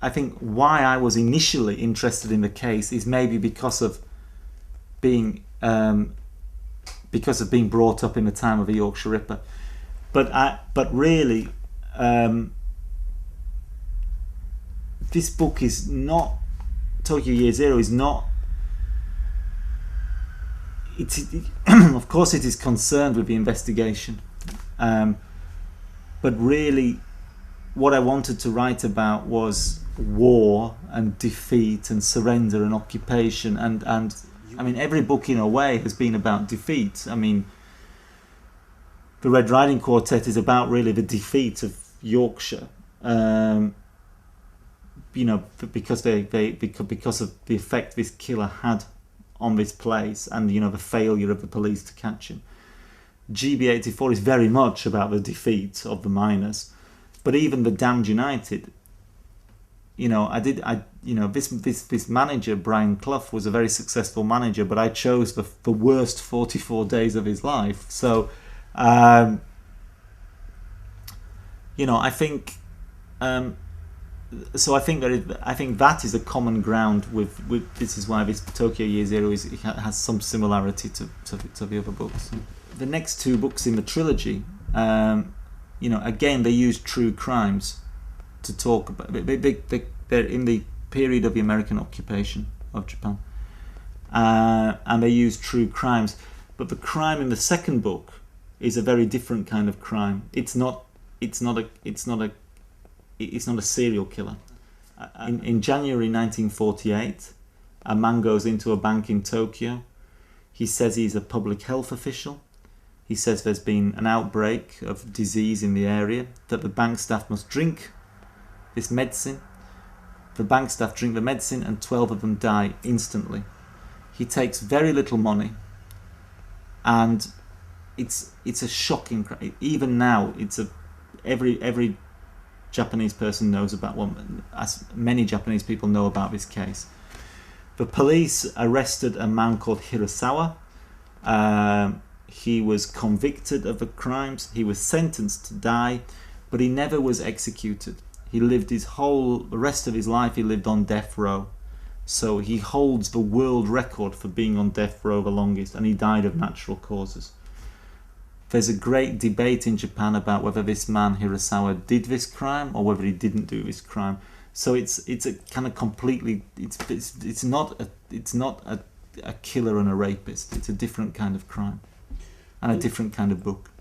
I think why I was initially interested in the case is maybe because of being brought up in the time of the Yorkshire Ripper, but really this book is not, Tokyo Year Zero is not. Of course, it is concerned with the investigation, but really, what I wanted to write about was war and defeat and surrender and occupation, and I mean, every book in a way has been about defeat. I mean, the Red Riding Quartet is about really the defeat of Yorkshire, you know, because because of the effect this killer had on this place, and you know, the failure of the police to catch him. GB84 is very much about the defeat of the miners, but even the Damned United, you know, this manager Brian Clough was a very successful manager, but I chose the worst 44 days of his life. So, you know, I think. So I think that is a common ground with this is why this Tokyo Year Zero has some similarity to the other books. The next two books in the trilogy, you know, again they use true crimes to talk about. They're in the period of the American occupation of Japan, and they use true crimes. But the crime in the second book is a very different kind of crime. It's not a serial killer. In January 1948, a man goes into a bank in Tokyo. He says he's a public health official. He says there's been an outbreak of disease in the area, that the bank staff must drink this medicine. The bank staff drink the medicine and 12 of them die instantly. He takes very little money, and it's a shocking crime. Even now, every Japanese person knows about one, as many Japanese people know about this case. The police arrested a man called Hirasawa. He was convicted of the crimes. He was sentenced to die, but he never was executed. He lived the rest of his life, he lived on death row. So he holds the world record for being on death row the longest, and he died of natural causes. There's a great debate in Japan about whether this man Hirasawa did this crime or whether he didn't do this crime. So it's a kind of completely it's not a killer and a rapist. It's a different kind of crime and a different kind of book.